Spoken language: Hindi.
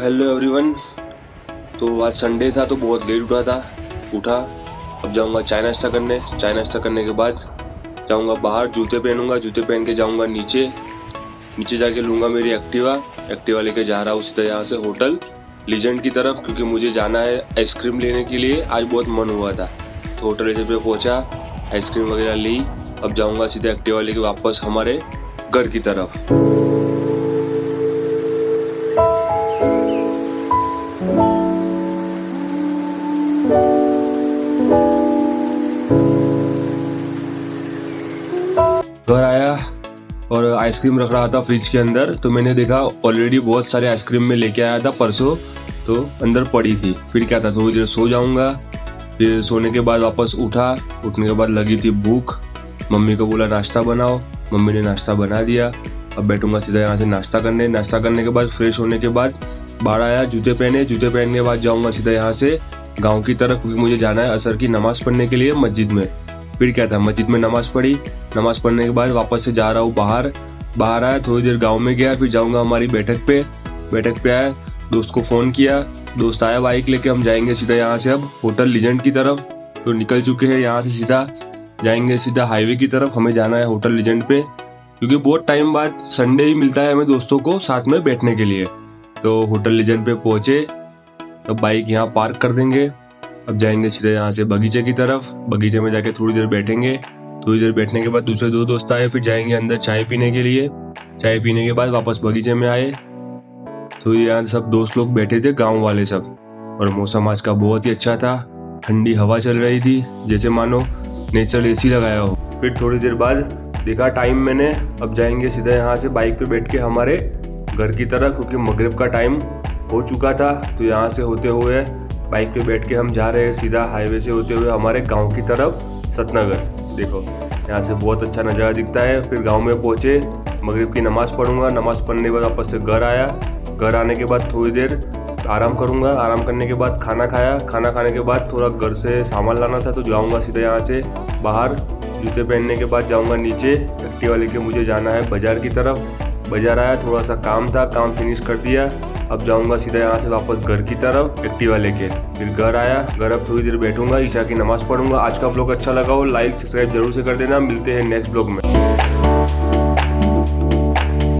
Hello everyone. तो आज संडे था तो बहुत लेट उठा। अब जाऊंगा चाय नाश्ता करने के बाद जाऊंगा बाहर, जूते पहनूंगा, जूते पहन के जाऊंगा नीचे जाके लूंगा मेरी एक्टिवा लेके जा रहा हूँ सीधा यहाँ से होटल लीजेंड की तरफ, क्योंकि मुझे जाना है आइसक्रीम लेने के लिए। आज बहुत मन हुआ था तो होटल लीजेंड पे पहुंचा, आइसक्रीम वगैरह ली। अब जाऊंगा सीधा एक्टिवा लेके वापस हमारे घर की तरफ। घर आया और आइसक्रीम रख रहा था फ्रिज के अंदर, तो मैंने देखा ऑलरेडी बहुत सारे आइसक्रीम में लेके आया था परसों, तो अंदर पड़ी थी। फिर क्या था, थोड़ी देर सो जाऊंगा। फिर सोने के बाद वापस उठने के बाद लगी थी भूख। मम्मी को बोला नाश्ता बनाओ, मम्मी ने नाश्ता बना दिया। अब बैठूंगा सीधा यहाँ से नाश्ता करने के बाद फ्रेश होने के बाद बाहर आया, जूते पहने के बाद जाऊंगा सीधा यहाँ से गाँव की तरफ, क्योंकि मुझे जाना है असर की नमाज पढ़ने के लिए मस्जिद में। फिर क्या था, मस्जिद में नमाज पढ़ने के बाद वापस से जा रहा हूँ बाहर आया, थोड़ी देर गांव में गया। फिर जाऊंगा हमारी बैठक पे आया, दोस्त को फ़ोन किया, दोस्त आया बाइक लेके। हम जाएंगे सीधा यहाँ से अब होटल लीजेंड की तरफ। तो निकल चुके हैं यहाँ से, सीधा जाएंगे सीधा हाईवे की तरफ। हमें जाना है होटल लीजेंड पे, क्योंकि बहुत टाइम बाद संडे ही मिलता है हमें दोस्तों को साथ में बैठने के लिए। तो होटल लीजेंड पे पहुँचे, अब बाइक यहाँ पार्क कर देंगे। अब जाएंगे सीधे यहाँ से बगीचे की तरफ। बगीचे में जाके थोड़ी देर बैठेंगे। थोड़ी देर बैठने के बाद दूसरे दो दोस्त आए, फिर जाएंगे अंदर चाय पीने के लिए। चाय पीने के बाद वापस बगीचे में आए, तो यहाँ सब दोस्त लोग बैठे थे, गांव वाले सब। और मौसम आज का बहुत ही अच्छा था, ठंडी हवा चल रही थी, जैसे मानो नेचुरल एसी लगाया हो। फिर थोड़ी देर बाद देखा टाइम मैंने, अब जाएंगे सीधा यहाँ से बाइक पे बैठ के हमारे घर की तरफ, क्योंकि मगरिब का टाइम हो चुका था। तो यहाँ से होते हुए बाइक पे बैठ के हम जा रहे हैं सीधा हाईवे से होते हुए हमारे गांव की तरफ, सतनगर। देखो यहाँ से बहुत अच्छा नज़ारा दिखता है। फिर गांव में पहुँचे, मगरिब की नमाज़ पढ़ूंगा। नमाज़ पढ़ने के बाद वापस से घर आया। घर आने के बाद थोड़ी देर आराम करूंगा। आराम करने के बाद खाना खाया। खाना खाने के बाद थोड़ा घर से सामान लाना था, तो जाऊँगा सीधा यहाँ से बाहर। जूते पहनने के बाद जाऊँगा नीचे, एक्टिवा लेके मुझे जाना है बाज़ार की तरफ। बाज़ार आया, थोड़ा सा काम था, काम फिनिश कर दिया। अब जाऊंगा सीधा यहाँ से वापस घर की तरफ एक्टिवा लेके। फिर घर आया, घर अब थोड़ी देर बैठूंगा, ईशा की नमाज पढ़ूंगा। आज का ब्लॉग अच्छा लगा हो लाइक सब्सक्राइब जरूर से कर देना। मिलते हैं नेक्स्ट ब्लॉग में।